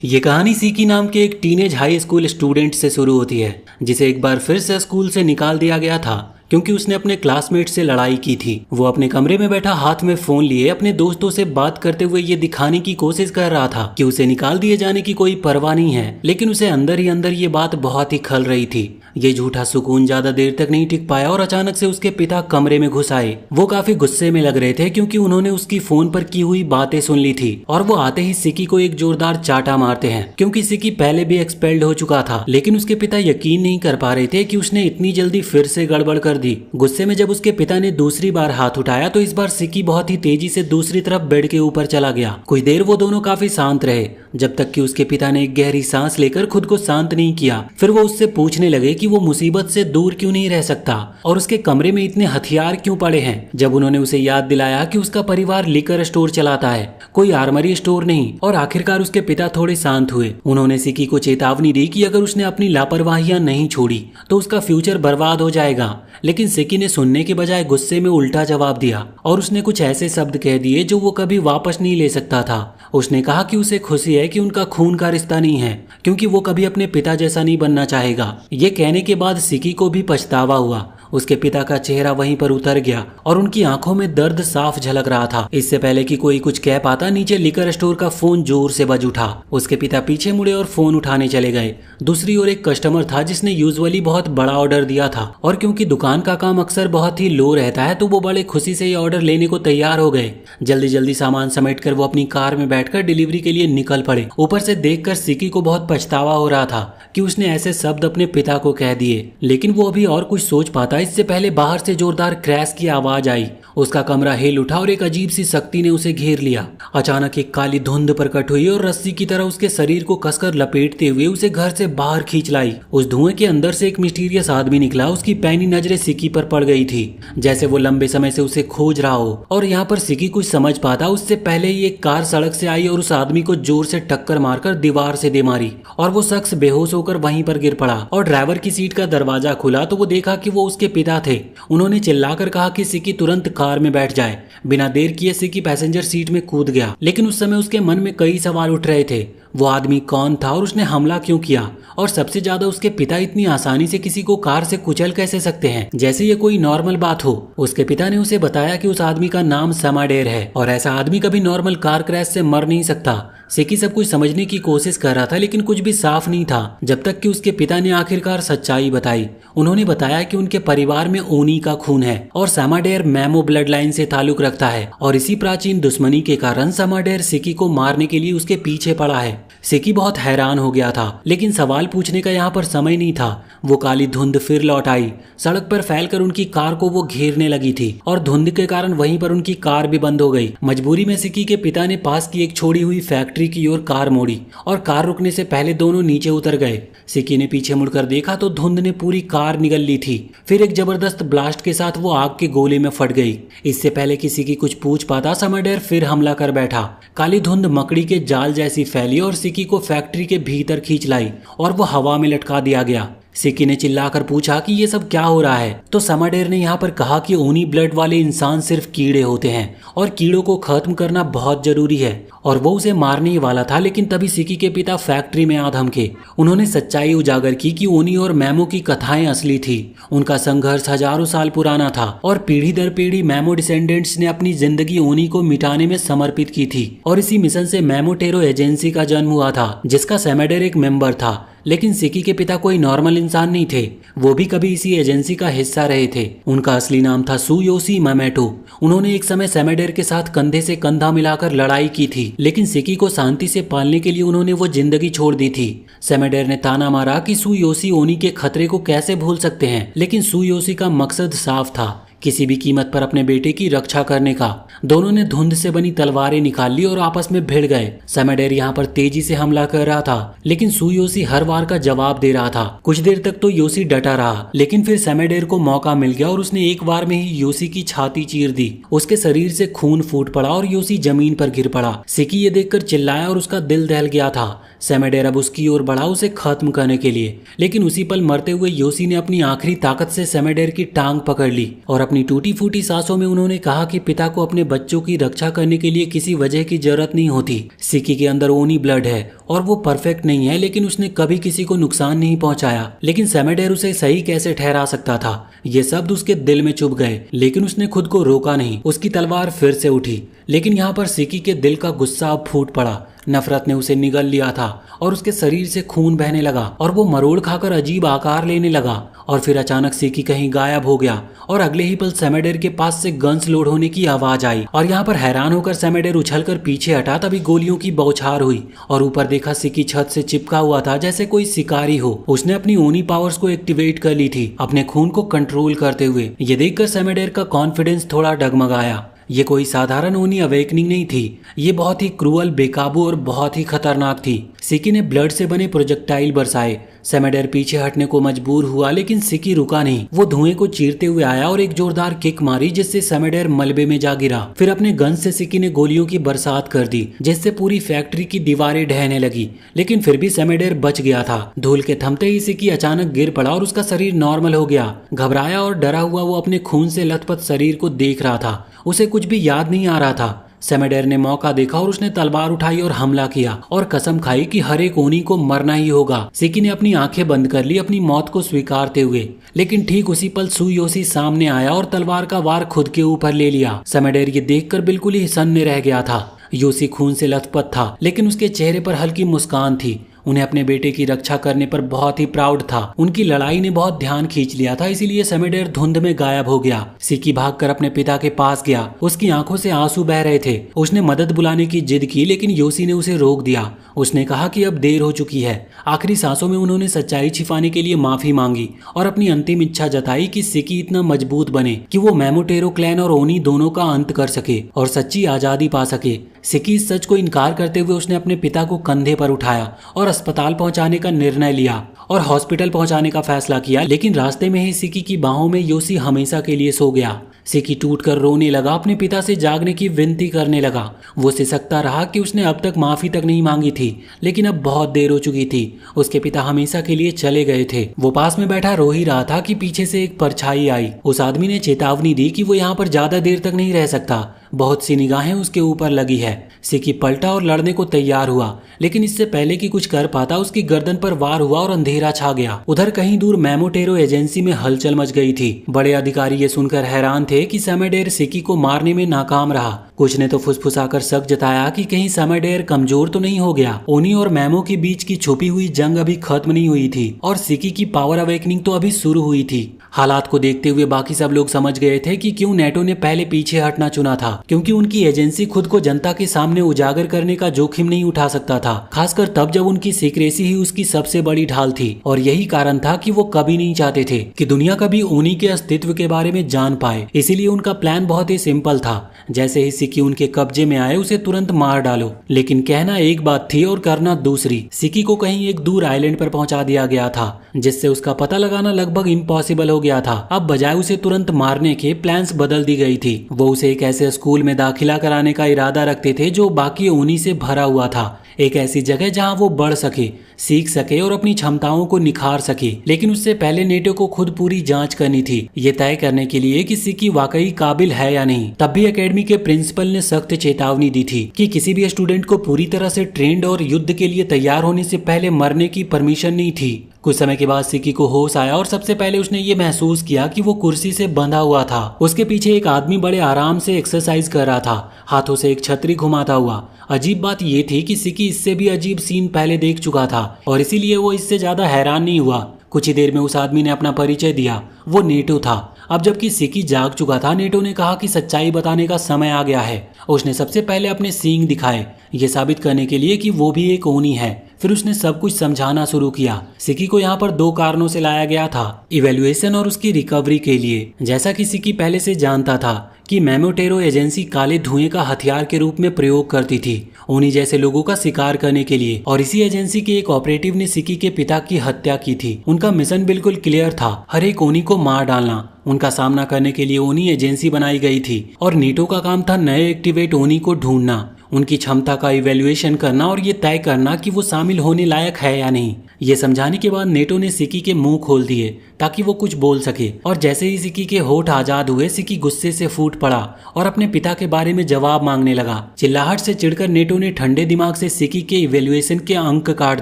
ये कहानी सीकी नाम के एक टीनेज हाई स्कूल स्टूडेंट से शुरू होती है, जिसे एक बार फिर से स्कूल से निकाल दिया गया था क्योंकि उसने अपने क्लासमेट से लड़ाई की थी। वो अपने कमरे में बैठा हाथ में फोन लिए अपने दोस्तों से बात करते हुए ये दिखाने की कोशिश कर रहा था कि उसे निकाल दिए जाने की कोई परवाह नहीं है, लेकिन उसे अंदर ही अंदर ये बात बहुत ही खल रही थी। ये झूठा सुकून ज्यादा देर तक नहीं टिक पाया और अचानक से उसके पिता कमरे में घुस आए। वो काफी गुस्से में लग रहे थे क्योंकि उन्होंने उसकी फोन पर की हुई बातें सुन ली थी और वो आते ही सिकी को एक जोरदार चाटा मारते हैं क्योंकि सिकी पहले भी एक्सपेल्ड हो चुका था। लेकिन उसके पिता यकीन नहीं कर पा रहे थे कि उसने इतनी जल्दी फिर से गड़बड़ कर दी। गुस्से में जब उसके पिता ने दूसरी बार हाथ उठाया तो इस बार सिकी बहुत ही तेजी से दूसरी तरफ बेड के ऊपर चला गया। कुछ देर वो दोनों काफी शांत रहे जब तक कि उसके पिता ने एक गहरी सांस लेकर खुद को शांत नहीं किया। फिर वो उससे पूछने लगे कि वो मुसीबत से दूर क्यों नहीं रह सकता और उसके कमरे में इतने हथियार क्यों पड़े हैं। जब उन्होंने उसे याद दिलाया कि उसका परिवार लिकर स्टोर चलाता है, कोई आर्मरी स्टोर नहीं, और आखिरकार उसके पिता थोड़े शांत हुए। उन्होंने सिकी को चेतावनी दी कि अगर उसने अपनी लापरवाहियां नहीं छोड़ी तो उसका फ्यूचर बर्बाद हो जाएगा। लेकिन सिकी ने सुनने के बजाय गुस्से में उल्टा जवाब दिया और उसने कुछ ऐसे शब्द कह दिए जो वो कभी वापस नहीं ले सकता था। उसने कहा कि उसे खुशी है कि उनका खून का रिश्ता नहीं है क्योंकि वो कभी अपने पिता जैसा नहीं बनना चाहेगा। ये कहने के बाद सिकी को भी पछतावा हुआ। उसके पिता का चेहरा वहीं पर उतर गया और उनकी आंखों में दर्द साफ झलक रहा था। इससे पहले कि कोई कुछ कह पाता नीचे लिकर स्टोर का फोन जोर से बज उठा। उसके पिता पीछे मुड़े और फोन उठाने चले गए। दूसरी ओर एक कस्टमर था जिसने यूजुअली बहुत बड़ा ऑर्डर दिया था और क्योंकि दुकान का काम अक्सर बहुत ही लो रहता है तो वो बड़े खुशी से ये ऑर्डर लेने को तैयार हो गए। जल्दी जल्दी सामान समेटकर वो अपनी कार में बैठकर डिलीवरी के लिए निकल पड़े। ऊपर से देखकर सिकी को बहुत पछतावा हो रहा था कि उसने ऐसे शब्द अपने पिता को कह दिए, लेकिन वो अभी और कुछ सोच पाता इससे पहले बाहर से जोरदार क्रैश की आवाज आई। उसका कमरा हिल उठा और एक अजीब सी शक्ति ने उसे घेर लिया। अचानक एक काली धुंध प्रकट हुई और रस्सी की तरह उसके शरीर को कसकर लपेटते हुए उसे घर से बाहर खींच लाई। उस धुएं के अंदर से एक मिस्टीरियस आदमी निकला। उसकी पैनी नजरें सिकी पर पड़ गई थी जैसे वो लंबे समय से उसे खोज रहा हो। और यहाँ पर सिकी कुछ समझ पाता उससे पहले ही एक कार सड़क से आई और उस आदमी को जोर से टक्कर मारकर दीवार से दे मारी और वो शख्स बेहोश होकर वहीं पर गिर पड़ा। और ड्राइवर की सीट का दरवाजा खुला तो वो देखा कि वो उसके पिता थे। उन्होंने चिल्लाकर कहा कि सिकी तुरंत कार में बैठ जाए। बिना देर किए सिकी पैसेंजर सीट में कूद गया, लेकिन उस समय उसके मन में कई सवाल उठ रहे थे। वो आदमी कौन था और उसने हमला क्यों किया, और सबसे ज्यादा उसके पिता इतनी आसानी से किसी को कार से कुचल कैसे सकते हैं जैसे ये कोई नॉर्मल बात हो। उसके पिता ने उसे बताया कि उस आदमी का नाम समाडेर है और ऐसा आदमी कभी नॉर्मल कार क्रैश से मर नहीं सकता। सिकी सब कुछ समझने की कोशिश कर रहा था लेकिन कुछ भी साफ नहीं था जब तक कि उसके पिता ने आखिरकार सच्चाई बताई। उन्होंने बताया कि उनके परिवार में ओनी का खून है और समाडेर मैमो ब्लड लाइन से ताल्लुक रखता है और इसी प्राचीन दुश्मनी के कारण समाडेर सिकी को मारने के लिए उसके पीछे पड़ा है। सिकी बहुत हैरान हो गया था लेकिन सवाल पूछने का यहाँ पर समय नहीं था। वो काली धुंध फिर लौट आई। सड़क पर फैलकर उनकी कार को वो घेरने लगी थी और धुंध के कारण वहीं पर उनकी कार भी बंद हो गई। मजबूरी में सिकी के पिता ने पास की एक छोड़ी हुई फैक्ट्री की ओर कार मोड़ी और कार रुकने से पहले दोनों नीचे उतर गए। सिकी ने पीछे मुड़कर देखा तो धुंध ने पूरी कार निगल ली थी। फिर एक जबरदस्त ब्लास्ट के साथ वो आग के गोले में फट गई। इससे पहले कि सिकी कुछ पूछ पाता समाडेर फिर हमला कर बैठा। काली धुंध मकड़ी के जाल जैसी फैली और सिकी को फैक्ट्री के भीतर खींच लाई और वो हवा में लटका दिया गया। सिकी ने चिल्लाकर पूछा कि ये सब क्या हो रहा है तो समाडेर ने यहाँ पर कहा कि ऊनी ब्लड वाले इंसान सिर्फ कीड़े होते हैं और कीड़ों को खत्म करना बहुत जरूरी है, और वो उसे मारने ही वाला था। लेकिन तभी सिकी के पिता फैक्ट्री में आ धमके। उन्होंने सच्चाई उजागर की कि ओनी और मैमो की कथाएं असली थी। उनका संघर्ष हजारों साल पुराना था और पीढ़ी दर पीढ़ी मैमो डिसेंडेंट्स ने अपनी जिंदगी ओनी को मिटाने में समर्पित की थी। और इसी मिशन से मैमो टेरो एजेंसी का जन्म हुआ था जिसका समाडेर एक मेंबर था। लेकिन सिकी के पिता कोई नॉर्मल इंसान नहीं थे, वो भी कभी इसी एजेंसी का हिस्सा रहे थे। उनका असली नाम था सुयोशी मामेटो। उन्होंने एक समय समाडेर के साथ कंधे से कंधा मिलाकर लड़ाई की थी, लेकिन सिकी को शांति से पालने के लिए उन्होंने वो जिंदगी छोड़ दी थी। समाडेर ने ताना मारा कि सुयोशी ओनी के खतरे को कैसे भूल सकते हैं, लेकिन सुयोशी का मकसद साफ था, किसी भी कीमत पर अपने बेटे की रक्षा करने का। दोनों ने धुंध से बनी तलवारें निकाल ली और आपस में भिड़ गए। समाडेर यहाँ पर तेजी से हमला कर रहा था लेकिन सुयोशी हर वार का जवाब दे रहा था। कुछ देर तक तो योशी डटा रहा लेकिन फिर समाडेर को मौका मिल गया और उसने एक बार में ही योशी की छाती चीर दी। उसके शरीर से खून फूट पड़ा और योशी जमीन पर गिर पड़ा। सिकी ये देखकर चिल्लाया और उसका दिल दहल गया था। समाडेर अब उसकी ओर बढ़ा उसे खत्म करने के लिए, लेकिन उसी पल मरते हुए योशी ने अपनी आखिरी ताकत से समाडेर की टांग पकड़ ली और अपनी टूटी फूटी सांसों में उन्होंने कहा कि पिता को अपने बच्चों की रक्षा करने के लिए किसी वजह की जरूरत नहीं होती। सिकी के अंदर ओनी ब्लड है और वो परफेक्ट नहीं है, लेकिन उसने कभी किसी को नुकसान नहीं पहुंचाया। लेकिन सेमेडेर उसे सही कैसे ठहरा सकता था? ये शब्द उसके दिल में चुभ गए, लेकिन उसने खुद को रोका नहीं। उसकी तलवार फिर से उठी, लेकिन यहाँ पर सिकी के दिल का गुस्सा अब फूट पड़ा। नफरत ने उसे निगल लिया था और उसके शरीर से खून बहने लगा और वो मरोड़ खाकर अजीब आकार लेने लगा। और फिर अचानक सिकी कहीं गायब हो गया और अगले ही पल सेमेडेर के पास से गन्स लोड होने की आवाज आई। और यहाँ पर हैरान होकर सेमेडेर उछलकर पीछे हटा, तभी गोलियों की बौछार हुई और ऊपर देखा सिकी छत से चिपका हुआ था जैसे कोई शिकारी हो। उसने अपनी ओनी पावर्स को एक्टिवेट कर ली थी, अपने खून को कंट्रोल करते हुए। ये देखकर सेमेडेर का कॉन्फिडेंस थोड़ा डगमगाया। ये कोई साधारण ओनी अवेकनिंग नहीं थी, ये बहुत ही क्रूअल, बेकाबू और बहुत ही खतरनाक थी। सिकी ने ब्लड से बने प्रोजेक्टाइल बरसाए। सेमेडेर पीछे हटने को मजबूर हुआ, लेकिन सिकी रुका नहीं। वो धुएं को चीरते हुए आया और एक जोरदार किक मारी जिससे सेमेडेर मलबे में जा गिरा। फिर अपने गन से सिकी ने गोलियों की बरसात कर दी जिससे पूरी फैक्ट्री की दीवारें ढहने लगी, लेकिन फिर भी सेमेडेर बच गया था। धूल के थमते ही सिकी अचानक गिर पड़ा और उसका शरीर नॉर्मल हो गया। घबराया और डरा हुआ वो अपने खून से लथपथ शरीर को देख रहा था। उसे कुछ भी याद नहीं आ रहा था। सेमेडेर ने मौका देखा और उसने तलवार उठाई और हमला किया और कसम खाई कि हर एक ओनी को मरना ही होगा। सिकी ने अपनी आंखें बंद कर ली, अपनी मौत को स्वीकारते हुए। लेकिन ठीक उसी पल सुयोशी सामने आया और तलवार का वार खुद के ऊपर ले लिया। सेमेडेर ये देखकर बिल्कुल ही सन्न रह गया था। योशी खून से लथपथ था, लेकिन उसके चेहरे पर हल्की मुस्कान थी। उन्हें अपने बेटे की रक्षा करने पर बहुत ही प्राउड था। उनकी लड़ाई ने बहुत ध्यान खींच लिया था, इसीलिए सेमेडेर धुंध में गायब हो गया। सिकी भागकर अपने पिता के पास गया। उसकी आंखों से आंसू बह रहे थे। उसने मदद बुलाने की जिद की, लेकिन योशी ने उसे रोक दिया। उसने कहा कि अब देर हो चुकी है। आखिरी सांसों में उन्होंने सच्चाई छिपाने के लिए माफी मांगी और अपनी अंतिम इच्छा जताई कि सिकी इतना मजबूत बने कि वो मैमोटेरो क्लैन और ओनी दोनों का अंत कर सके और सच्ची आजादी पा सके। सिकी इस सच को इनकार करते हुए उसने अपने पिता को कंधे पर उठाया और अस्पताल पहुंचाने का निर्णय लिया और हॉस्पिटल पहुंचाने का फैसला किया। लेकिन रास्ते में ही सिकी की बाहों में योशी हमेशा के लिए सो गया। सिकी टूटकर रोने लगा, अपने पिता से जागने की विनती करने लगा। वो सिसकता रहा कि उसने अब तक माफी तक नहीं मांगी थी, लेकिन अब बहुत देर हो चुकी थी। उसके पिता हमेशा के लिए चले गए थे। वो पास में बैठा रो ही रहा था कि पीछे से एक परछाई आई। उस आदमी ने चेतावनी दी कि वो यहाँ पर ज्यादा देर तक नहीं रह सकता, बहुत सी निगाहें उसके ऊपर लगी है। सिकी पलटा और लड़ने को तैयार हुआ, लेकिन इससे पहले कि कुछ कर पाता उसकी गर्दन पर वार हुआ और अंधेरा छा गया। उधर कहीं दूर मैमोटेरो एजेंसी में हलचल मच गई थी। बड़े अधिकारी ये सुनकर हैरान थे कि सेमेडेर सिकी को मारने में नाकाम रहा। कुछ ने तो फुसफुसाकर शक जताया कि कहीं सेमेडेर कमजोर तो नहीं हो गया। ओनी और मैमो के बीच की छुपी हुई जंग अभी खत्म नहीं हुई थी और सिकी की पावर अवेकनिंग तो अभी शुरू हुई थी। हालात को देखते हुए बाकी सब लोग समझ गए थे कि क्यों नेटो ने पहले पीछे हटना चुना था, क्योंकि उनकी एजेंसी खुद को जनता के सामने उजागर करने का जोखिम नहीं उठा सकता था, खासकर तब जब उनकी सीक्रेसी ही उसकी सबसे बड़ी ढाल थी। और यही कारण था कि वो कभी नहीं चाहते थे कि दुनिया कभी ओनी के अस्तित्व के बारे में जान पाए। इसीलिए उनका प्लान बहुत ही सिंपल था। जैसे ही सिकी उनके कब्जे में आए उसे तुरंत मार डालो। लेकिन कहना एक बात थी और करना दूसरी। सिकी को कहीं एक दूर आइलैंड पर पहुंचा दिया गया था, जिससे उसका पता लगाना लगभग इम्पॉसिबल हो गया था। अब बजाय उसे तुरंत मारने के प्लान्स बदल दी गई थी। वो उसे एक ऐसे स्कूल में दाखिला कराने का इरादा रखते थे जो बाकी ओनी से भरा हुआ था। एक ऐसी जगह जहां वो बढ़ सके, सीख सके और अपनी क्षमताओं को निखार सके। लेकिन उससे पहले नेटो को खुद पूरी जांच करनी थी, ये तय करने के लिए कि सिकी वाकई काबिल है या नहीं। तब भी एकेडमी के प्रिंसिपल ने सख्त चेतावनी दी थी कि किसी भी स्टूडेंट को पूरी तरह से ट्रेंड और युद्ध के लिए तैयार होने से पहले मरने की परमिशन नहीं थी। कुछ समय के बाद सिकी को होश आया और सबसे पहले उसने ये महसूस किया कि वो कुर्सी से बंधा हुआ था। उसके पीछे एक आदमी बड़े आराम से एक्सरसाइज कर रहा था, हाथों से एक छतरी घुमाता हुआ। अजीब बात ये थी कि सिकी इससे भी अजीब सीन पहले देख चुका था और इसीलिए वो इससे ज्यादा हैरान नहीं हुआ। कुछ ही देर में उस आदमी ने अपना परिचय दिया। वो नेटो था। अब जबकि सिकी जाग चुका था, नेटो ने कहा कि सच्चाई बताने का समय आ गया है। उसने सबसे पहले अपने सींग दिखाए, ये साबित करने के लिए कि वो भी एक ओनी है। फिर उसने सब कुछ समझाना शुरू किया। सिकी को यहाँ पर दो कारणों से लाया गया था, इवैल्यूएशन और उसकी रिकवरी के लिए। जैसा कि सिकी पहले से जानता था कि मैमोटेरो एजेंसी काले धुएं का हथियार के रूप में प्रयोग करती थी ओनी जैसे लोगों का शिकार करने के लिए, और इसी एजेंसी के एक ऑपरेटिव ने सिकी के पिता की हत्या की थी। उनका मिशन बिल्कुल क्लियर था, हर एक ओनी को मार डालना। उनका सामना करने के लिए ओनी एजेंसी बनाई गई थी और नेटो का काम था नए एक्टिवेट ओनी को ढूंढना। उनकी क्षमता का इवैल्यूएशन करना और ये तय करना कि वो शामिल होने लायक है या नहीं। ये समझाने के बाद नेटो ने सिकी के मुंह खोल दिए ताकि वो कुछ बोल सके, और जैसे ही सिकी के होठ आजाद हुए सिकी गुस्से से फूट पड़ा और अपने पिता के बारे में जवाब मांगने लगा। चिल्लाहट से चिढ़कर नेटो ने ठंडे दिमाग से सिकी के इवैल्यूएशन के अंक काट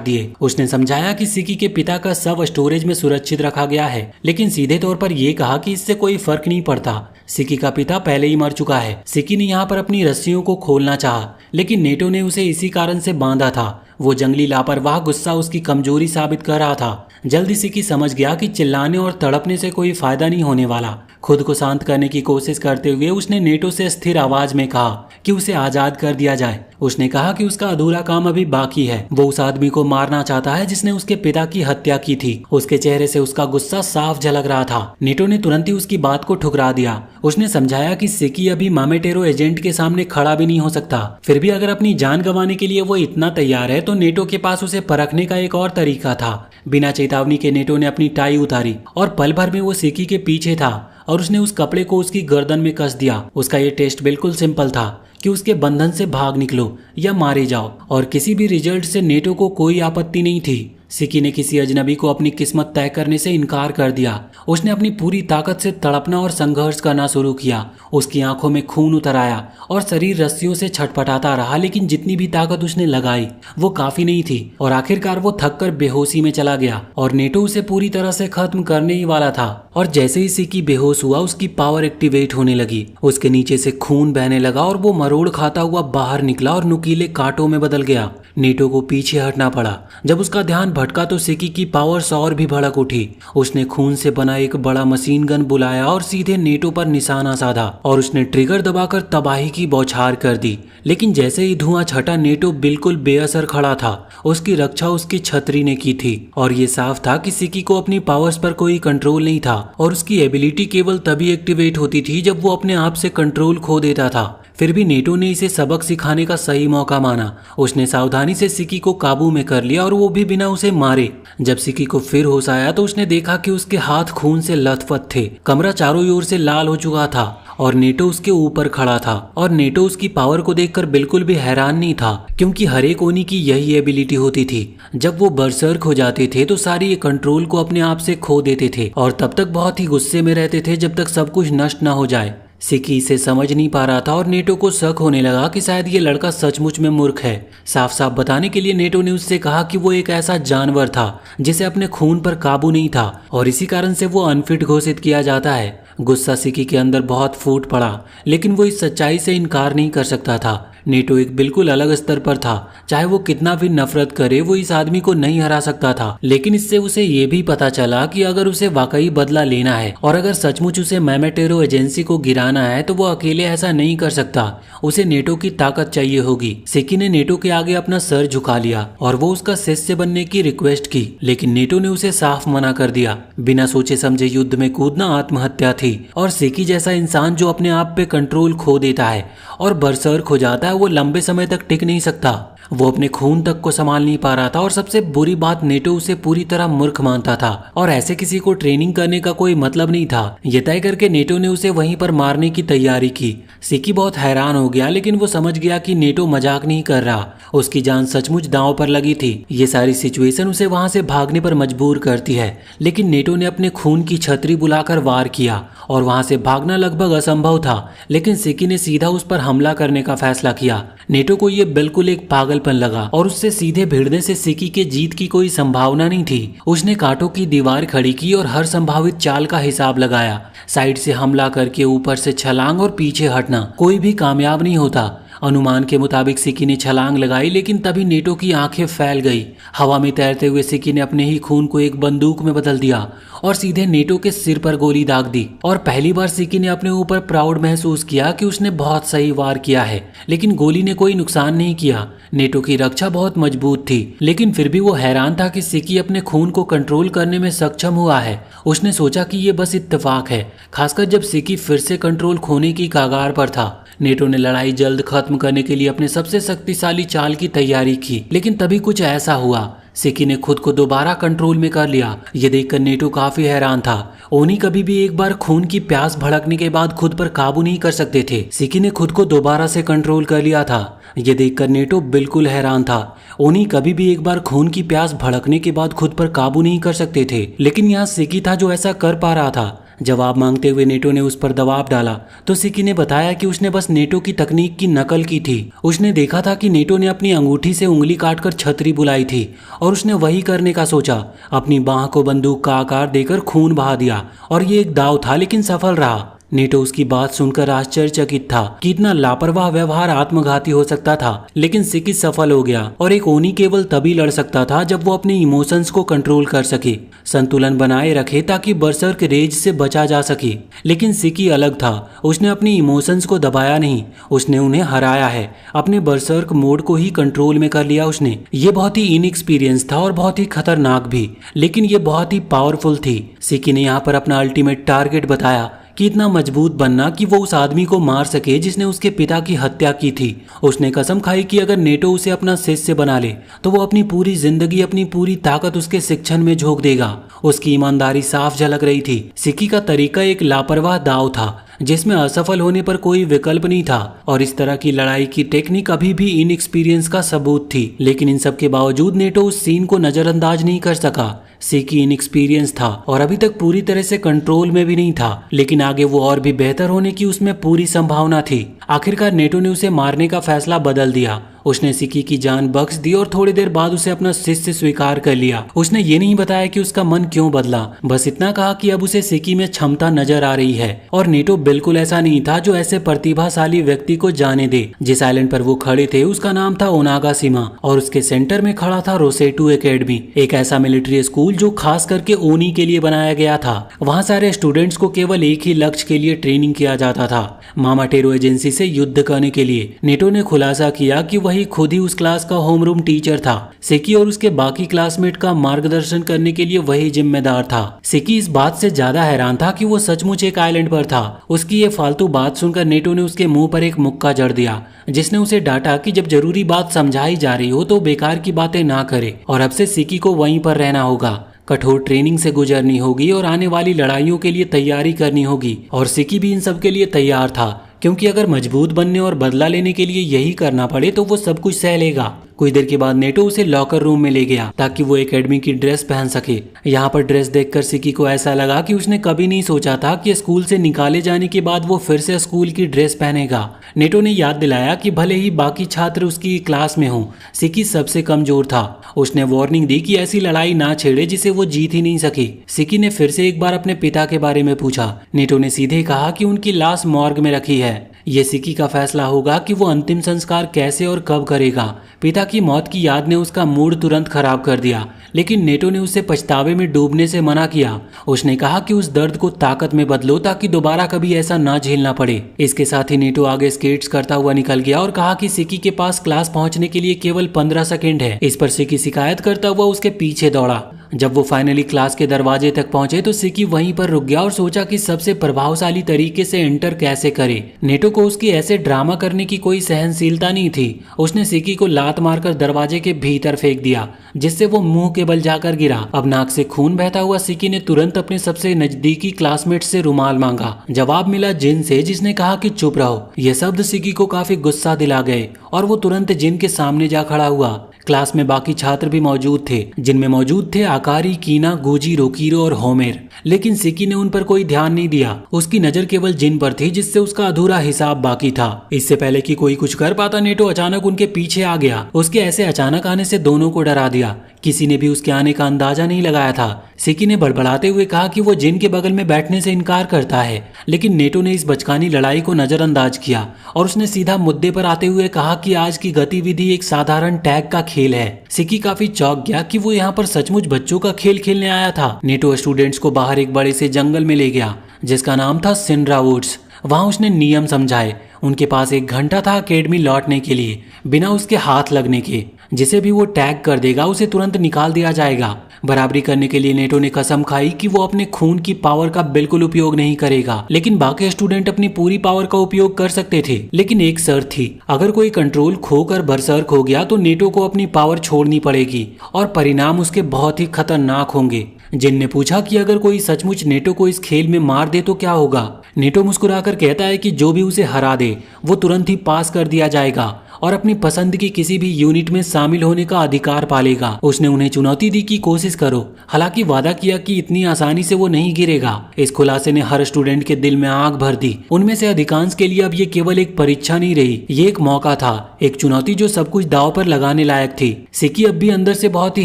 दिए। उसने समझाया कि सिकी के पिता का शव स्टोरेज में सुरक्षित रखा गया है, लेकिन सीधे तौर पर यह कहा कि इससे कोई फर्क नहीं पड़ता, सिकी का पिता पहले ही मर चुका है। सिकी ने यहाँ पर अपनी रस्सियों को खोलना चाहा, लेकिन नेटो ने उसे इसी कारण से बांधा था। वो जंगली लापरवाह गुस्सा उसकी कमजोरी साबित कर रहा था। जल्दी सिकी समझ गया कि चिल्लाने और तड़पने से कोई फायदा नहीं होने वाला। खुद को शांत करने की कोशिश करते हुए उसने नेटो से स्थिर आवाज में कहा कि उसे आजाद कर दिया जाए। उसने कहा कि उसका अधूरा काम अभी बाकी है। वो उस आदमी को मारना चाहता है जिसने उसके पिता की हत्या की थी। उसके चेहरे से उसका गुस्सा साफ झलक रहा था। नेटो ने तुरंत ही उसकी बात को ठुकरा दिया। उसने समझाया कि सिकी अभी मामेटेरो एजेंट के सामने खड़ा भी नहीं हो सकता, फिर भी अगर अपनी जान गंवाने के लिए वो इतना तैयार है तो नेटो के पास उसे परखने का एक और तरीका था। बिना चेतावनी के नेटो ने अपनी टाई उतारी और पल भर में वो सिकी के पीछे था और उसने उस कपड़े को उसकी गर्दन में कस दिया। उसका ये टेस्ट बिल्कुल सिंपल था कि उसके बंधन से भाग निकलो या मारे जाओ, और किसी भी रिजल्ट से नेटो को कोई आपत्ति नहीं थी। सिकी ने किसी अजनबी को अपनी किस्मत तय करने से इनकार कर दिया। उसने अपनी पूरी ताकत से तड़पना और संघर्ष करना शुरू किया। उसकी आंखों में खून उतर आया और शरीर रस्सियों से छटपटाता रहा, लेकिन जितनी भी ताकत उसने लगाई वो काफी नहीं थी और आखिरकार वो थककर बेहोशी में चला गया और नेटो उसे पूरी तरह से खत्म करने ही वाला था। और जैसे ही सिकी बेहोश हुआ उसकी पावर एक्टिवेट होने लगी। उसके नीचे से खून बहने लगा और वो मरोड़ खाता हुआ बाहर निकला और नुकीले कांटों में बदल गया। नेटो को पीछे हटना पड़ा। जब उसका ध्यान भटका तो सिकी की पावर्स और भी भड़क उठी। उसने खून से बना एक बड़ा मशीन गन बुलाया और सीधे नेटो पर निशाना साधा और उसने ट्रिगर दबाकर तबाही की बौछार कर दी। लेकिन जैसे ही धुआं छटा नेटो बिल्कुल बेअसर खड़ा था। उसकी रक्षा उसकी छतरी ने की थी और ये साफ था कि सिकी को अपनी पावर्स पर कोई कंट्रोल नहीं था और उसकी एबिलिटी केवल तभी एक्टिवेट होती थी जब वो अपने आप से कंट्रोल खो देता था। फिर भी नेटो ने इसे सबक सिखाने का सही मौका माना। उसने सावधानी से सिकी को काबू में कर लिया और वो भी बिना उसे मारे। जब सिकी को फिर होश आया तो उसने देखा कि उसके हाथ खून से लथपथ थे। कमरा चारों ओर से लाल हो चुका था और नेटो उसके ऊपर खड़ा था और नेटो उसकी पावर को देखकर बिल्कुल भी हैरान नहीं था, क्योंकि हर एक ओनी की यही एबिलिटी होती थी। जब वो बरसर्क हो जाते थे तो सारी ये कंट्रोल को अपने आप से खो देते थे और तब तक बहुत ही गुस्से में रहते थे जब तक सब कुछ नष्ट न हो जाए। सिकी इसे समझ नहीं पा रहा था और नेटो को शक होने लगा कि शायद ये लड़का सचमुच में मूर्ख है। साफ साफ बताने के लिए नेटो ने उससे कहा कि वो एक ऐसा जानवर था जिसे अपने खून पर काबू नहीं था और इसी कारण से वो अनफिट घोषित किया जाता है। गुस्सा सिकी के अंदर बहुत फूट पड़ा, लेकिन वो इस सच्चाई से इनकार नहीं कर सकता था। नेटो एक बिल्कुल अलग स्तर पर था। चाहे वो कितना भी नफरत करे वो इस आदमी को नहीं हरा सकता था। लेकिन इससे उसे ये भी पता चला कि अगर उसे वाकई बदला लेना है और अगर सचमुच उसे मामेटेरो एजेंसी को गिराना है तो वो अकेले ऐसा नहीं कर सकता। उसे नेटो की ताकत चाहिए होगी। सिकी ने नेटो के आगे अपना सर झुका लिया और वो उसका शिष्य बनने की रिक्वेस्ट की, लेकिन नेटो ने उसे साफ मना कर दिया। बिना सोचे समझे युद्ध में कूदना आत्महत्या थी और सिकी जैसा इंसान जो अपने आप पे कंट्रोल खो देता है और बरसर्क हो जाता है वो लंबे समय तक टिक नहीं सकता। वो अपने खून तक को संभाल नहीं पा रहा था और सबसे बुरी बात नेटो उसे पूरी तरह मूर्ख मानता था और ऐसे किसी को ट्रेनिंग करने का कोई मतलब नहीं था। ये तय करके नेटो ने उसे वहीं पर मारने की तैयारी की। सिकी बहुत हैरान हो गया, लेकिन वो समझ गया कि नेटो मजाक नहीं कर रहा। उसकी जान सचमुच दांव पर लगी थी। ये सारी सिचुएशन उसे वहां से भागने पर मजबूर करती है, लेकिन नेटो ने अपने खून की छतरी बुलाकर वार किया और वहां से भागना लगभग असंभव था। लेकिन सिकी ने सीधा उस पर हमला करने का फैसला किया। नेटो को यह बिल्कुल एक पागलपन लगा और उससे सीधे भिड़ने से सिकी के जीत की कोई संभावना नहीं थी। उसने कांटों की दीवार खड़ी की और हर संभावित चाल का हिसाब लगाया। साइड से हमला करके ऊपर से छलांग और पीछे हटना, कोई भी कामयाब नहीं होता। अनुमान के मुताबिक सिकी ने छलांग लगाई, लेकिन तभी नेटो की आंखें फैल गई। हवा में तैरते हुए सिकी ने अपने ही खून को एक बंदूक में बदल दिया और सीधे नेटो के सिर पर गोली दाग दी। और पहली बार सिकी ने अपने ऊपर प्राउड महसूस किया कि उसने बहुत सही वार किया है, लेकिन गोली ने कोई नुकसान नहीं किया। नेटो की रक्षा बहुत मजबूत थी, लेकिन फिर भी वो हैरान था कि सिकी अपने खून को कंट्रोल करने में सक्षम हुआ है। उसने सोचा कि ये बस इत्तेफाक है, खासकर जब सिकी फिर से कंट्रोल खोने की कगार पर था। नेटो ने लड़ाई जल्द खत्म करने के लिए अपने सबसे शक्तिशाली चाल की तैयारी की, लेकिन तभी कुछ ऐसा हुआ। सिकी ने खुद को दोबारा कंट्रोल में कर लिया। ये देखकर नेटो काफी हैरान था। ओनी कभी भी एक बार खून की प्यास भड़कने के बाद खुद पर काबू नहीं कर सकते थे। सिकी ने खुद को दोबारा से कंट्रोल कर लिया था। ये देखकर नेटो बिल्कुल हैरान था। ओनी कभी भी एक बार खून की प्यास भड़कने के बाद खुद पर काबू नहीं कर सकते थे, लेकिन यहाँ सिकी था जो ऐसा कर पा रहा था। जवाब मांगते हुए नेटो ने उस पर दबाव डाला तो सिकी ने बताया कि उसने बस नेटो की तकनीक की नकल की थी। उसने देखा था कि नेटो ने अपनी अंगूठी से उंगली काटकर छतरी बुलाई थी और उसने वही करने का सोचा। अपनी बाह को बंदूक का आकार देकर खून बहा दिया और ये एक दाव था, लेकिन सफल रहा। नेटो उसकी बात सुनकर आश्चर्यचकित था कि इतना लापरवाह व्यवहार आत्मघाती हो सकता था, लेकिन सिकी सफल हो गया। और एक ओनी केवल तभी लड़ सकता था जब वो अपने इमोशंस को कंट्रोल कर सके, संतुलन बनाए रखे ताकि बरसर्क रेज से बचा जा सके। लेकिन सिकी अलग था। उसने अपनी इमोशंस को दबाया नहीं, उसने उन्हें हराया है। अपने बरसर्क मोड को ही कंट्रोल में कर लिया उसने। ये बहुत ही इनएक्सपीरियंस था और बहुत ही खतरनाक भी, लेकिन ये बहुत ही पावरफुल थी। सिकी ने यहाँ पर अपना अल्टीमेट टारगेट बताया कि इतना मजबूत बनना कि वो उस आदमी को मार सके जिसने उसके पिता की हत्या की थी। उसने कसम खाई कि अगर नेटो उसे अपना शिष्य बना ले तो वो अपनी पूरी जिंदगी, अपनी पूरी ताकत उसके शिक्षण में झोंक देगा। उसकी ईमानदारी साफ झलक रही थी। सिकी का तरीका एक लापरवाह दाव था जिसमें असफल होने पर कोई विकल्प नहीं था, और इस तरह की लड़ाई की टेक्निक अभी भी इनएक्सपीरियंस का सबूत थी। लेकिन इन सब के बावजूद नेटो उस सीन को नजरअंदाज नहीं कर सका। सिकी इनएक्सपीरियंस था और अभी तक पूरी तरह से कंट्रोल में भी नहीं था, लेकिन आगे वो और भी बेहतर होने की उसमें पूरी संभावना थी। आखिरकार नेटो ने उसे मारने का फैसला बदल दिया। उसने सिकी की जान बख्श दी और थोड़ी देर बाद उसे अपना शिष्य स्वीकार कर लिया। उसने ये नहीं बताया कि उसका मन क्यों बदला, बस इतना कहा कि अब उसे सिकी में क्षमता नजर आ रही है। और नेटो बिल्कुल ऐसा नहीं था जो ऐसे प्रतिभाशाली व्यक्ति को जाने दे। जिस आइलैंड पर वो खड़े थे उसका नाम था ओनागाशिमा और उसके सेंटर में खड़ा था रोसेटू एकेडमी, एक ऐसा मिलिट्री स्कूल जो खास करके ओनी के लिए बनाया गया था। वहाँ सारे स्टूडेंट्स को केवल एक ही लक्ष्य के लिए ट्रेनिंग किया जाता था, मामाटेरो एजेंसी से युद्ध करने के लिए। नेटो ने खुलासा किया कि वही खुद ही उस क्लास का होमरूम टीचर था। सिकी और उसके बाकी क्लासमेट का मार्गदर्शन करने के लिए वही जिम्मेदार था। सिकी इस बात से ज्यादा हैरान था कि वो सचमुच एक आइलैंड पर था। उसकी ये फालतू बात सुनकर नेटो ने उसके मुंह पर एक मुक्का जड़ दिया, जिसने उसे डांटा कि जब जरूरी बात समझाई जा रही हो तो बेकार की बातें ना करे। और अब से सिकी को वहीं पर रहना होगा, कठोर ट्रेनिंग से गुजरनी होगी और आने वाली लड़ाइयों के लिए तैयारी करनी होगी। और सिकी भी इन सब के लिए तैयार था, क्योंकि अगर मजबूत बनने और बदला लेने के लिए यही करना पड़े तो वो सब कुछ सह लेगा। कुछ देर के बाद नेटो उसे लॉकर रूम में ले गया ताकि वो एकेडमी की ड्रेस पहन सके। यहाँ पर ड्रेस देखकर सिकी को ऐसा लगा कि उसने कभी नहीं सोचा था कि स्कूल से निकाले जाने के बाद वो फिर से स्कूल की ड्रेस पहनेगा। नेटो ने याद दिलाया कि भले ही बाकी छात्र उसकी क्लास में हों, सिकी सबसे कमजोर था। उसने वार्निंग दी कि ऐसी लड़ाई ना छेड़े जिसे वो जीत ही नहीं सके। सिकी ने फिर से एक बार अपने पिता के बारे में पूछा। नेटो ने सीधे कहा कि उनकी लाश मॉर्ग में रखी है। ये सिकी का फैसला होगा कि वो अंतिम संस्कार कैसे और कब करेगा। पिता की मौत की याद ने उसका मूड तुरंत खराब कर दिया, लेकिन नेटो ने उसे पछतावे में डूबने से मना किया। उसने कहा कि उस दर्द को ताकत में बदलो ताकि दोबारा कभी ऐसा ना झेलना पड़े। इसके साथ ही नेटो आगे स्केट्स करता हुआ निकल गया और कहा कि सिकी के पास क्लास पहुंचने के लिए केवल 15 सेकंड है। इस पर सिकी शिकायत करता हुआ उसके पीछे दौड़ा। जब वो फाइनली क्लास के दरवाजे तक पहुंचे तो सिकी वहीं पर रुक गया और सोचा कि सबसे प्रभावशाली तरीके से एंटर कैसे करे। नेटो को उसकी ऐसे ड्रामा करने की कोई सहनशीलता नहीं थी। उसने सिकी को लात मारकर दरवाजे के भीतर फेंक दिया, जिससे वो मुंह के बल जाकर गिरा। अब नाक से खून बहता हुआ सिकी ने तुरंत अपने सबसे नजदीकी क्लासमेट से रुमाल मांगा। जवाब मिला जिन से, जिसने कहा कि चुप रहो। यह शब्द सिकी को काफी गुस्सा दिला गए और वो तुरंत जिन के सामने जा खड़ा हुआ। क्लास में बाकी छात्र भी मौजूद थे, जिनमें मौजूद थे आकारी, कीना, गोजी, रोकीरो और होमेर, लेकिन सिकी ने उन पर कोई ध्यान नहीं दिया। उसकी नजर केवल जिन पर थी, जिससे उसका अधूरा हिसाब बाकी था। इससे पहले कि कोई कुछ कर पाता, नेटो अचानक उनके पीछे आ गया। उसके ऐसे अचानक आने से दोनों को डरा दिया। किसी ने भी उसके आने का अंदाजा नहीं लगाया था। सिकी ने बड़बड़ाते हुए कहा कि वो जिन के बगल में बैठने से इनकार करता है, लेकिन नेटो ने इस बचकानी लड़ाई को नजरअंदाज किया और उसने सीधा मुद्दे पर आते हुए कहा कि आज की गतिविधि एक साधारण टैग का खेल है। सिकी काफी चौंक गया कि वो यहाँ पर सचमुच बच्चों का खेल खेलने आया था। नेटो स्टूडेंट्स को बाहर एक बड़े से जंगल में ले गया, जिसका नाम था सिंड्रा वुड्स। वहां उसने नियम समझाए। उनके पास 1 घंटा था एकेडमी लौटने के लिए, बिना उसके हाथ लगने के। जिसे भी वो टैग कर देगा उसे तुरंत निकाल दिया जाएगा। बराबरी करने के लिए नेटो ने कसम खाई कि वो अपने खून की पावर का बिल्कुल उपयोग नहीं करेगा, लेकिन बाकी स्टूडेंट अपनी पूरी पावर का उपयोग कर सकते थे। लेकिन एक शर्त थी, अगर कोई कंट्रोल खोकर बरसर्क हो गया तो नेटो को अपनी पावर छोड़नी पड़ेगी और परिणाम उसके बहुत ही खतरनाक होंगे। जिन ने पूछा कि अगर कोई सचमुच नेटो को इस खेल में मार दे तो क्या होगा। नेटो मुस्कुराकर कहता है कि जो भी उसे हरा दे वो तुरंत ही पास कर दिया जाएगा और अपनी पसंद की किसी भी यूनिट में शामिल होने का अधिकार पालेगा। उसने उन्हें चुनौती दी कि कोशिश करो, हालांकि वादा किया कि इतनी आसानी से वो नहीं गिरेगा। इस खुलासे ने हर स्टूडेंट के दिल में आग भर दी। उनमें से अधिकांश के लिए अब ये केवल एक परीक्षा नहीं रही, ये एक मौका था, एक चुनौती जो सब कुछ दांव पर लगाने लायक थी। सिकी अब भी अंदर से बहुत ही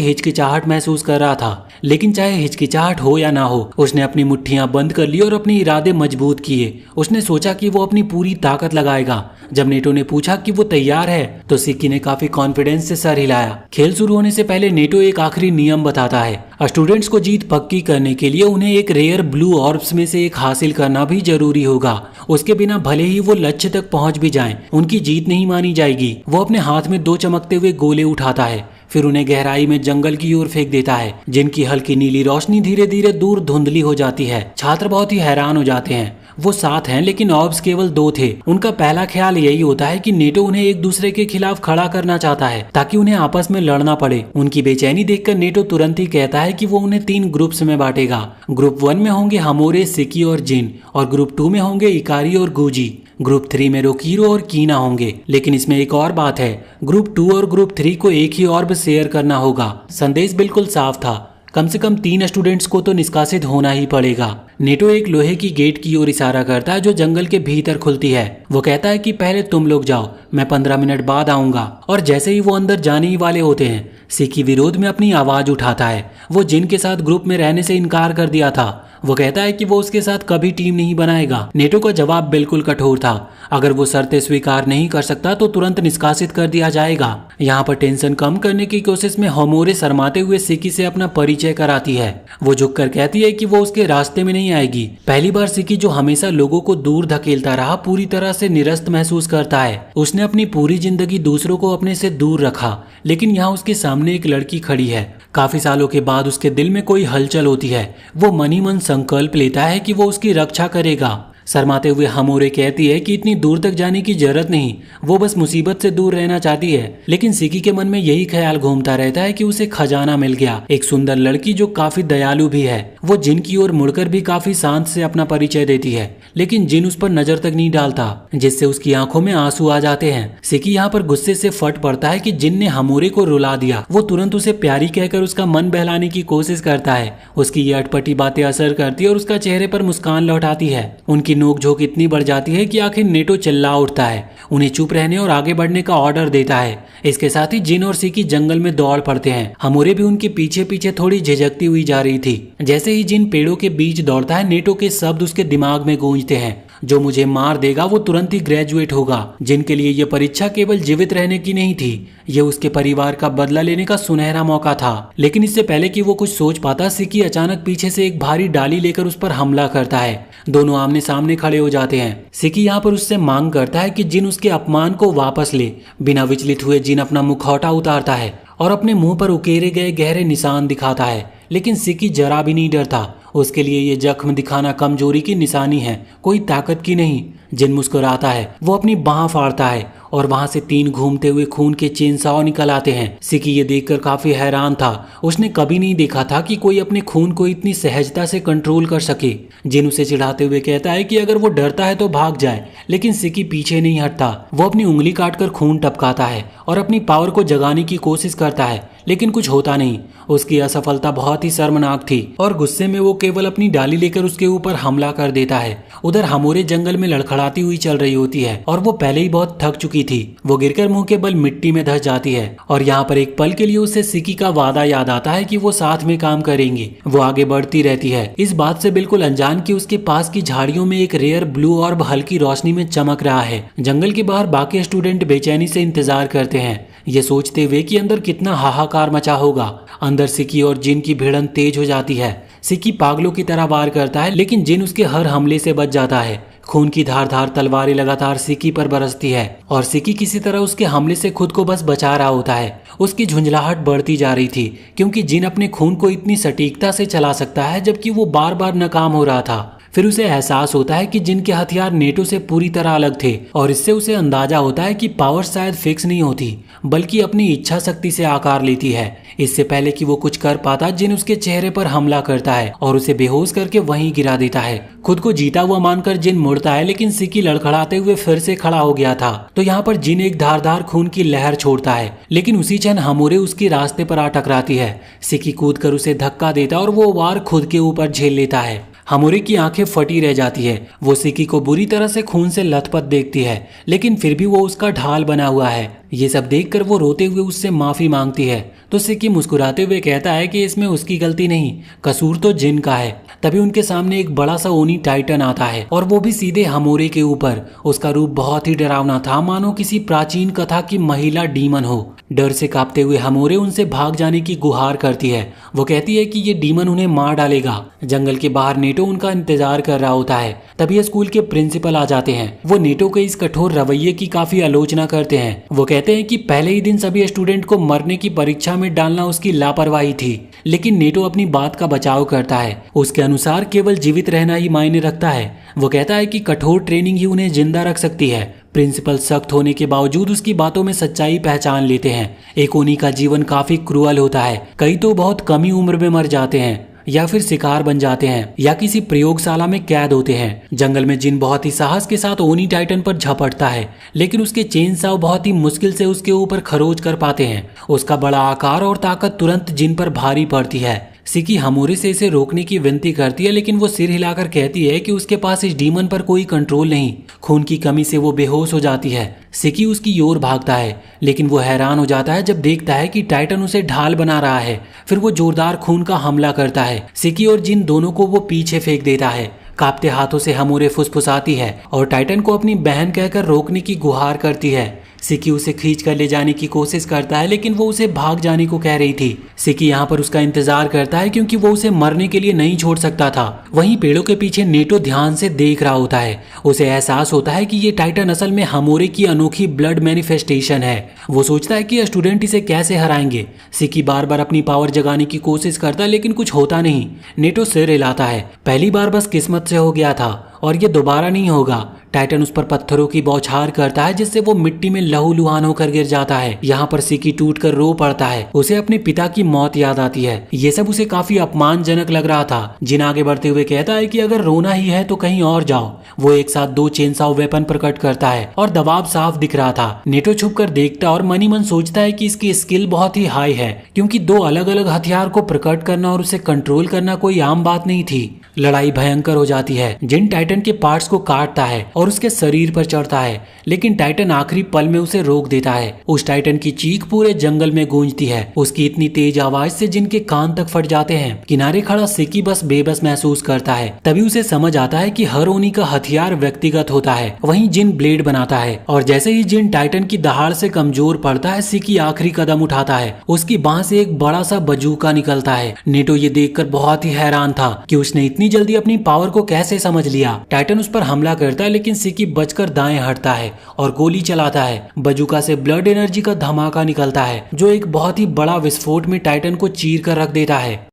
हिचकिचाहट महसूस कर रहा था, लेकिन चाहे हिचकिचाहट हो या ना हो, उसने अपनी मुट्ठियां बंद कर ली और अपने इरादे मजबूत किए। उसने सोचा कि वो अपनी पूरी ताकत लगाएगा। जब नेटो ने पूछा कि वो तैयार है तो सिक्की ने काफी कॉन्फिडेंस से सर हिलाया। खेल शुरू होने से पहले नेटो एक आखिरी नियम बताता है। स्टूडेंट्स को जीत पक्की करने के लिए उन्हें एक रेयर ब्लू ऑर्ब्स में से एक हासिल करना भी जरूरी होगा। उसके बिना भले ही वो लक्ष्य तक पहुंच भी जाएं, उनकी जीत नहीं मानी जाएगी। वो अपने हाथ में 2 चमकते हुए गोले उठाता है, फिर उन्हें गहराई में जंगल की ओर फेंक देता है, जिनकी हल्की नीली रोशनी धीरे धीरे दूर धुंधली हो जाती है। छात्र बहुत ही हैरान हो जाते हैं। वो 7 हैं लेकिन ऑर्ब्स केवल 2 थे। उनका पहला ख्याल यही होता है कि नेटो उन्हें एक दूसरे के खिलाफ खड़ा करना चाहता है ताकि उन्हें आपस में लड़ना पड़े। उनकी बेचैनी देखकर नेटो तुरंत ही कहता है कि वो उन्हें 3 ग्रुप्स में बांटेगा। ग्रुप 1 में होंगे हमोरे, सिकी और जिन, और ग्रुप 2 में होंगे इकारी और गुजी। ग्रुप 3 में रोकीरो और कीना होंगे। लेकिन इसमें एक और बात है, ग्रुप 2 और ग्रुप 3 को एक ही ऑर्ब शेयर करना होगा। संदेश बिल्कुल साफ था, कम से कम 3 स्टूडेंट्स को तो निष्कासित होना ही पड़ेगा। नेटो एक लोहे की गेट की ओर इशारा करता है जो जंगल के भीतर खुलती है। वो कहता है कि पहले तुम लोग जाओ, मैं 15 मिनट बाद आऊंगा। और जैसे ही वो अंदर जाने ही वाले होते हैं, सिकी विरोध में अपनी आवाज उठाता है। वो जिन के साथ ग्रुप में रहने से इनकार कर दिया था। वो कहता है कि वो उसके साथ कभी टीम नहीं बनाएगा। नेटो का जवाब बिल्कुल कठोर था, अगर वो शर्तें स्वीकार नहीं कर सकता तो तुरंत निष्कासित कर दिया जाएगा। यहाँ पर टेंशन कम करने की कोशिश में हमोरे शर्माते हुए सिकी से अपना परिचय कराती है। वो झुककर कहती है कि वो उसके रास्ते में नहीं आएगी। पहली बार सिकी, जो हमेशा लोगों को दूर धकेलता रहा, पूरी तरह से निरस्त महसूस करता है। उसने अपनी पूरी जिंदगी दूसरों को अपने से दूर रखा, लेकिन यहाँ उसके सामने एक लड़की खड़ी है। काफी सालों के बाद उसके दिल में कोई हलचल होती है। वो मन ही मन संकल्प लेता है कि वो उसकी रक्षा करेगा। शर्माते हुए हमोरे कहती है कि इतनी दूर तक जाने की जरूरत नहीं, वो बस मुसीबत से दूर रहना चाहती है। लेकिन सिकी के मन में यही ख्याल घूमता रहता है कि उसे खजाना मिल गया, एक सुंदर लड़की जो काफी दयालु भी है। वो जिन की ओर मुड़कर भी काफी शांत से अपना परिचय देती है, लेकिन जिन उस पर नजर तक नहीं डालता, जिससे उसकी आंखों में आंसू आ जाते हैं। सिकी यहाँ पर गुस्से से फट पड़ता है कि जिन ने हमोरे को रुला दिया। वो तुरंत उसे प्यारी कहकर उसका मन बहलाने की कोशिश करता है। उसकी ये अटपटी बातें असर करती है और उसका चेहरे पर मुस्कान लौटाती है। उनकी नोकझोंक इतनी बढ़ जाती है कि आखिर नेटो चिल्ला उठता है, उन्हें चुप रहने और आगे बढ़ने का ऑर्डर देता है। इसके साथ ही जिन और सिकी जंगल में दौड़ पड़ते हैं। हमोरे भी उनके पीछे पीछे थोड़ी झिझकती हुई जा रही थी। जैसे ही जिन पेड़ों के बीच दौड़ता है, नेटो के शब्द उसके दिमाग में गूंजते हैं, जो मुझे मार देगा वो तुरंत ही ग्रेजुएट होगा। जिनके लिए ये परीक्षा केवल जीवित रहने की नहीं थी, ये उसके परिवार का बदला लेने का सुनहरा मौका था। लेकिन इससे पहले कि वो कुछ सोच पाता, सिकी अचानक पीछे से एक भारी डाली लेकर उस पर हमला करता है। दोनों आमने सामने खड़े हो जाते हैं। सिकी यहाँ पर उससे मांग करता है कि जिन उसके अपमान को वापस ले। बिना विचलित हुए जिन अपना मुखौटा उतारता है और अपने मुंह पर उकेरे गए गहरे निशान दिखाता है। लेकिन सिकी जरा भी नहीं डरता। उसके लिए ये जख्म दिखाना कमजोरी की निशानी है, कोई ताकत की नहीं। जिन मुस्कुराता है। वो अपनी बाह फाड़ता है और वहां से 3 घूमते हुए खून के चेनसाव निकल आते हैं। सिकी ये देखकर काफी हैरान था। उसने कभी नहीं देखा था कि कोई अपने खून को इतनी सहजता से कंट्रोल कर सके। जिन उसे चिढ़ाते हुए कहता है कि अगर वो डरता है तो भाग जाए, लेकिन सिकी पीछे नहीं हटता। वो अपनी उंगली काटकर खून टपकाता है और अपनी पावर को जगाने की कोशिश करता है, लेकिन कुछ होता नहीं। उसकी असफलता बहुत ही शर्मनाक थी और गुस्से में वो केवल अपनी डाली लेकर उसके ऊपर हमला कर देता है। उधर हमोरे जंगल में लड़खड़ाती हुई चल रही होती है और वो पहले ही बहुत थक चुकी थी। वो गिरकर मुंह के बल मिट्टी में धंस जाती है और यहाँ पर एक पल के लिए उसे सिकी का वादा याद आता है कि वो साथ में काम करेंगे। वो आगे बढ़ती रहती है, इस बात से बिल्कुल अनजान कि उसके पास की झाड़ियों में एक रेयर ब्लू ऑर्ब हल्की रोशनी में चमक रहा है। जंगल के बाहर बाकी स्टूडेंट बेचैनी से इंतजार करते हैं, ये सोचते हुए कि अंदर कितना हाहाकार मचा होगा। अंदर सिकी और जिन की भिड़ंत तेज हो जाती है। सिकी पागलों की तरह वार करता है, लेकिन जिन उसके हर हमले से बच जाता है। खून की धारदार तलवारें लगातार सिकी पर बरसती है और सिकी किसी तरह उसके हमले से खुद को बस बचा रहा होता है। उसकी झुंझलाहट बढ़ती जा रही थी क्योंकि जिन अपने खून को इतनी सटीकता से चला सकता है जबकि वो बार बार नाकाम हो रहा था। फिर उसे एहसास होता है कि जिन के हथियार नेटो से पूरी तरह अलग थे और इससे उसे अंदाजा होता है कि पावर शायद फिक्स नहीं होती बल्कि अपनी इच्छा शक्ति से आकार लेती है। इससे पहले कि वो कुछ कर पाता जिन उसके चेहरे पर हमला करता है और उसे बेहोश करके वहीं गिरा देता है। खुद को जीता हुआ मानकर जिन मुड़ता है लेकिन सिकी लड़खड़ाते हुए फिर से खड़ा हो गया था। तो यहाँ पर जिन एक धारदार खून की लहर छोड़ता है लेकिन उसी क्षण हमोरे उसके रास्ते पर आ टकराती है। सिकी कूद कर उसे धक्का देता और वो वार खुद के ऊपर झेल लेता है। हमोरे की आंखें फटी रह जाती है। वो सिकी को बुरी तरह से खून से लथपथ देखती है लेकिन फिर भी वो उसका ढाल बना हुआ है। ये सब देखकर वो रोते हुए उससे माफी मांगती है तो सिकी मुस्कुराते हुए कहता है कि इसमें उसकी गलती नहीं, कसूर तो जिन का है। तभी उनके सामने एक बड़ा सा ओनी टाइटन आता है और वो भी सीधे हमोरे के ऊपर। उसका रूप बहुत ही डरावना था, मानो किसी प्राचीन कथा की महिला डीमन हो। डर से कांपते हुए हमोरे उनसे भाग जाने की गुहार करती है। वो कहती है कि ये डीमन उन्हें मार डालेगा। जंगल के बाहर नेटो उनका इंतजार कर रहा होता है। तभी स्कूल के प्रिंसिपल आ जाते हैं। वो नेटो के इस कठोर रवैये की काफी आलोचना करते हैं। वो कहते हैं कि पहले ही दिन सभी स्टूडेंट को मरने की परीक्षा में डालना उसकी लापरवाही थी, लेकिन नेटो अपनी बात का बचाव करता है। उसके अनुसार केवल जीवित रहना ही मायने रखता है। वो कहता है कि कठोर ट्रेनिंग ही उन्हें जिंदा रख सकती है। प्रिंसिपल सख्त होने के बावजूद उसकी बातों में सच्चाई पहचान लेते हैं। एक ओनी का जीवन काफी क्रूअल होता है। कई तो बहुत कम ही उम्र में मर जाते हैं या फिर शिकार बन जाते हैं या किसी प्रयोगशाला में कैद होते हैं। जंगल में जिन बहुत ही साहस के साथ ओनी टाइटन पर झपटता है लेकिन उसके चेन साव बहुत ही मुश्किल से उसके ऊपर खरोच कर पाते हैं। उसका बड़ा आकार और ताकत तुरंत जिन पर भारी पड़ती है। सिकी हमोरे से इसे रोकने की विनती करती है लेकिन वो सिर हिलाकर कहती है कि उसके पास इस डीमन पर कोई कंट्रोल नहीं। खून की कमी से वो बेहोश हो जाती है। सिकी उसकी ओर भागता है लेकिन वो हैरान हो जाता है जब देखता है कि टाइटन उसे ढाल बना रहा है। फिर वो जोरदार खून का हमला करता है। सिकी और जिन दोनों को वो पीछे फेंक देता है। कांपते हाथों से हमोरे फुसफुसाती है और टाइटन को अपनी बहन कहकर रोकने की गुहार करती है। सिकी उसे खींच कर ले जाने की कोशिश करता है लेकिन वो उसे भाग जाने को कह रही थी। सिकी यहाँ पर उसका इंतजार करता है क्योंकि वो उसे मरने के लिए नहीं छोड़ सकता था। वहीं पेड़ों के पीछे नेटो ध्यान से देख रहा होता है। उसे एहसास होता है कि ये टाइटन असल में हमोरे की अनोखी ब्लड मैनिफेस्टेशन है। वो सोचता है कि स्टूडेंट इसे कैसे हराएंगे। सिकी बार बार अपनी पावर जगाने की कोशिश करता है लेकिन कुछ होता नहीं। नेटो सिर हिलाता है। पहली बार बस किस्मत से हो गया था और ये दोबारा नहीं होगा। टाइटन उस पर पत्थरों की बौछार करता है जिससे वो मिट्टी में लहूलुहान होकर गिर जाता है। यहाँ पर सिकी टूटकर रो पड़ता है। उसे अपने पिता की मौत याद आती है। ये सब उसे काफी अपमानजनक लग रहा था। जिन आगे बढ़ते हुए कहता है कि अगर रोना ही है तो कहीं और जाओ। वो एक साथ 2 चेनसाव वेपन प्रकट करता है और दबाव साफ दिख रहा था। नेटो छुप कर देखता और मनी मन सोचता है कि इसकी स्किल बहुत ही हाई है क्योंकि 2 अलग अलग हथियार को प्रकट करना और उसे कंट्रोल करना कोई आम बात नहीं थी। लड़ाई भयंकर हो जाती है। जिन टाइटन के पार्ट्स को काटता है और उसके शरीर पर चढ़ता है लेकिन टाइटन आखिरी पल में उसे रोक देता है। उस टाइटन की चीख पूरे जंगल में गूंजती है। उसकी इतनी तेज आवाज से जिनके कान तक फट जाते हैं। किनारे खड़ा सिकी बस बेबस महसूस करता है। तभी उसे समझ आता है कि हर ओनी का हथियार व्यक्तिगत होता है, वहीं जिन ब्लेड बनाता है। और जैसे ही जिन टाइटन की दहाड़ से कमजोर पड़ता है सिकी आखिरी कदम उठाता है। उसकी बांह से एक बड़ा सा बजूका निकलता है। नेटो ये देखकर बहुत ही हैरान था कि उसने इतनी जल्दी अपनी पावर को कैसे समझ लिया। टाइटन उस पर हमला करता है लेकिन सिकी बचकर दाएं हटता है और गोली चलाता है। बजूका से ब्लड एनर्जी का धमाका निकलता है जो एक बहुत ही बड़ा विस्फोट में टाइटन को चीर कर रख देता है।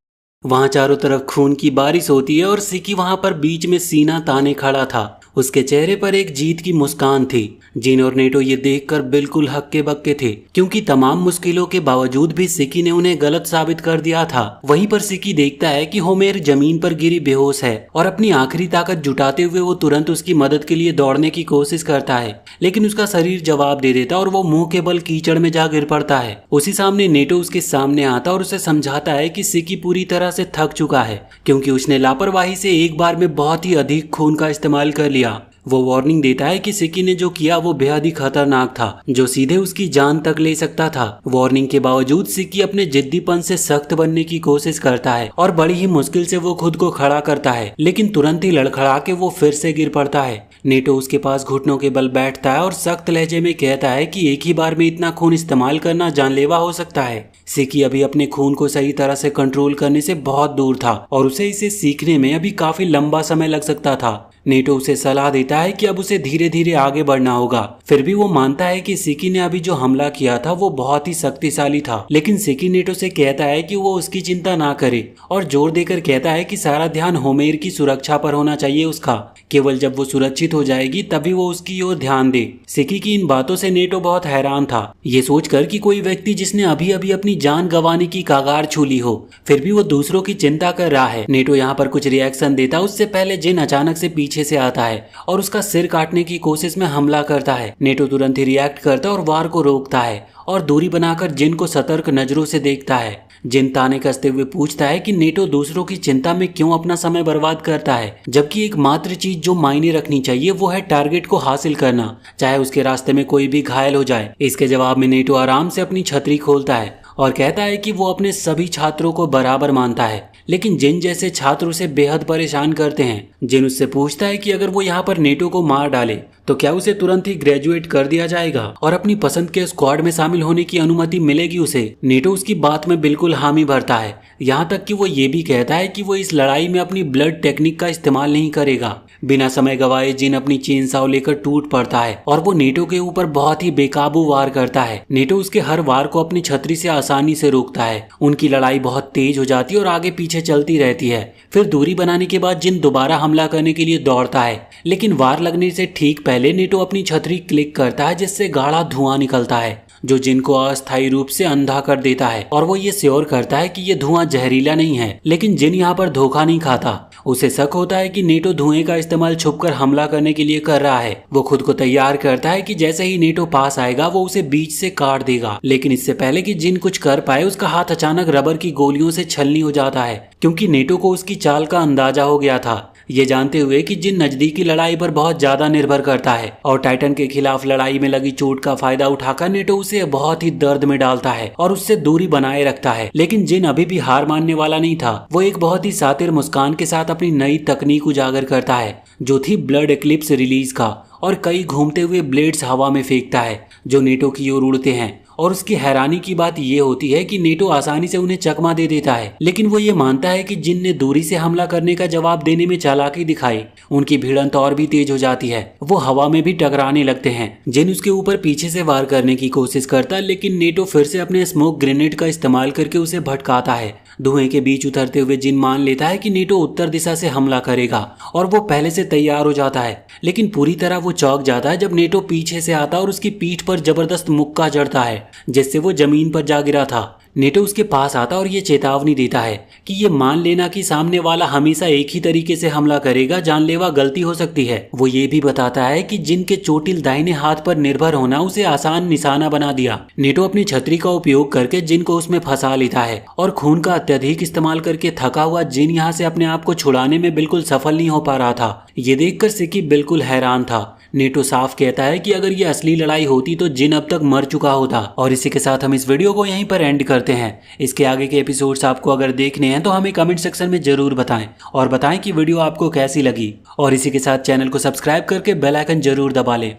वहां चारों तरफ खून की बारिश होती है और सिकी वहां पर बीच में सीना ताने खड़ा था। उसके चेहरे पर एक जीत की मुस्कान थी। जिन और नेटो ये देखकर बिल्कुल हक्के बक्के थे क्योंकि तमाम मुश्किलों के बावजूद भी सिकी ने उन्हें गलत साबित कर दिया था। वहीं पर सिकी देखता है कि होमेर जमीन पर गिरी बेहोश है और अपनी आखिरी ताकत जुटाते हुए वो तुरंत उसकी मदद के लिए दौड़ने की कोशिश करता है लेकिन उसका शरीर जवाब दे देता और वो मुंह के बल कीचड़ में जा गिर पड़ता है। उसी सामने नेटो उसके सामने आता और उसे समझाता है कि सिकी पूरी तरह से थक चुका है क्योंकि उसने लापरवाही से एक बार में बहुत ही अधिक खून का इस्तेमाल कर लिया। वो वार्निंग देता है कि सिकी ने जो किया वो बेहद ही खतरनाक था, जो सीधे उसकी जान तक ले सकता था। वार्निंग के बावजूद सिकी अपने जिद्दीपन से सख्त बनने की कोशिश करता है और बड़ी ही मुश्किल से वो खुद को खड़ा करता है लेकिन तुरंत ही लड़खड़ा के वो फिर से गिर पड़ता है। नेटो उसके पास घुटनों के बल बैठता है और सख्त लहजे में कहता है कि एक ही बार में इतना खून इस्तेमाल करना जानलेवा हो सकता है। सिकी अभी अपने खून को सही तरह से कंट्रोल करने से बहुत दूर था और उसे इसे सीखने में अभी काफी लंबा समय लग सकता था। नेटो उसे सलाह देता लेता है कि अब उसे धीरे धीरे आगे बढ़ना होगा। फिर भी वो मानता है कि सिकी ने अभी जो हमला किया था वो बहुत ही शक्तिशाली था, लेकिन सिकी नेटो से कहता है कि वो उसकी चिंता ना करे और जोर देकर कहता है कि सारा ध्यान होमेर की सुरक्षा पर होना चाहिए उसका। केवल जब वो सुरक्षित हो जाएगी तभी वो उसकी ओर ध्यान दे। सिकी की इन बातों से नेटो बहुत हैरान था, ये सोचकर कि कोई व्यक्ति जिसने अभी अभी अपनी जान गंवाने की कगार छू ली हो फिर भी वो दूसरों की चिंता कर रहा है। नेटो यहाँ पर कुछ रिएक्शन देता उससे पहले जिन अचानक से पीछे से आता है और उसका सिर काटने की कोशिश में हमला करता है। नेटो तुरंत ही रिएक्ट करता और वार को रोकता है और दूरी बनाकर जिन को सतर्क नजरों से देखता है। जिन ताने कसते हुए पूछता है कि नेटो दूसरों की चिंता में क्यों अपना समय बर्बाद करता है, जबकि एकमात्र चीज जो मायने रखनी चाहिए वो है टारगेट को हासिल करना, चाहे उसके रास्ते में कोई भी घायल हो जाए। इसके जवाब में नेटो आराम से अपनी छतरी खोलता है और कहता है कि वो अपने सभी छात्रों को बराबर मानता है, लेकिन जिन जैसे छात्र उसे बेहद परेशान करते हैं। जिन उससे पूछता है कि अगर वो यहाँ पर नेटो को मार डाले तो क्या उसे तुरंत ही ग्रेजुएट कर दिया जाएगा और अपनी पसंद के स्क्वाड में शामिल होने की अनुमति मिलेगी उसे। नेटो उसकी बात में बिल्कुल हामी भरता है, यहाँ तक कि वो ये भी कहता है कि वो इस लड़ाई में अपनी ब्लड टेक्निक का इस्तेमाल नहीं करेगा। बिना समय गवाए जिन अपनी चेनसाव लेकर टूट पड़ता है और वो नेटो के ऊपर बहुत ही बेकाबू वार करता है। नेटो उसके हर वार को अपनी छतरी से आसानी से रोकता है। उनकी लड़ाई बहुत तेज हो जाती है और आगे पीछे चलती रहती है। फिर दूरी बनाने के बाद जिन दोबारा हमला करने के लिए दौड़ता है, लेकिन वार लगने से ठीक पहले नेटो अपनी छतरी क्लिक करता है जिससे गाढ़ा धुआं निकलता है जो जिन को अस्थायी रूप से अंधा कर देता है। और वो ये श्योर करता है कि ये धुआं जहरीला नहीं है, लेकिन जिन यहाँ पर धोखा नहीं खाता। उसे शक होता है कि नेटो धुएं का इस्तेमाल छुपकर हमला करने के लिए कर रहा है। वो खुद को तैयार करता है कि जैसे ही नेटो पास आएगा वो उसे बीच से काट देगा, लेकिन इससे पहले कि जिन कुछ कर पाए उसका हाथ अचानक रबर की गोलियों से छलनी हो जाता है, क्योंकि नेटो को उसकी चाल का अंदाजा हो गया था। ये जानते हुए कि जिन नजदीकी लड़ाई पर बहुत ज्यादा निर्भर करता है और टाइटन के खिलाफ लड़ाई में लगी चोट का फायदा उठाकर नेटो उसे बहुत ही दर्द में डालता है और उससे दूरी बनाए रखता है। लेकिन जिन अभी भी हार मानने वाला नहीं था। वो एक बहुत ही शातिर मुस्कान के साथ अपनी नई तकनीक उजागर करता है जो थी ब्लड एक्लिप्स रिलीज का, और कई घूमते हुए ब्लेड्स हवा में फेंकता है जो नेटो की ओर उड़ते हैं। और उसकी हैरानी की बात यह होती है कि नेटो आसानी से उन्हें चकमा दे देता है, लेकिन वो ये मानता है कि जिन ने दूरी से हमला करने का जवाब देने में चालाकी दिखाई उनकी भिड़ंत और भी तेज हो जाती है। वो हवा में भी टकराने लगते हैं। जिन उसके ऊपर पीछे से वार करने की कोशिश करता है, लेकिन नेटो फिर से अपने स्मोक ग्रेनेड का इस्तेमाल करके उसे भटकाता है। धुएं के बीच उतरते हुए जिन मान लेता है कि नेटो उत्तर दिशा से हमला करेगा और वो पहले से तैयार हो जाता है, लेकिन पूरी तरह वो चौंक जाता है जब नेटो पीछे से आता और उसकी पीठ पर जबरदस्त मुक्का जड़ता है जिससे वो जमीन पर जा गिरा था। नेटो उसके पास आता और ये चेतावनी देता है कि ये मान लेना कि सामने वाला हमेशा एक ही तरीके से हमला करेगा जानलेवा गलती हो सकती है। वो ये भी बताता है कि जिन के चोटिल दाहिने हाथ पर निर्भर होना उसे आसान निशाना बना दिया। नेटो अपनी छतरी का उपयोग करके जिन को उसमें फंसा लेता है और खून का अत्यधिक इस्तेमाल करके थका हुआ जिन यहाँ से अपने आप को छुड़ाने में बिल्कुल सफल नहीं हो पा रहा था। ये देखकर सिकी बिल्कुल हैरान था। नेटो साफ कहता है कि अगर ये असली लड़ाई होती तो जिन अब तक मर चुका होता। और इसी के साथ हम इस वीडियो को यहीं पर एंड करते हैं। इसके आगे के एपिसोड्स आपको अगर देखने हैं तो हमें कमेंट सेक्शन में जरूर बताएं और बताएं कि वीडियो आपको कैसी लगी। और इसी के साथ चैनल को सब्सक्राइब करके बेल आइकन जरूर दबा लें।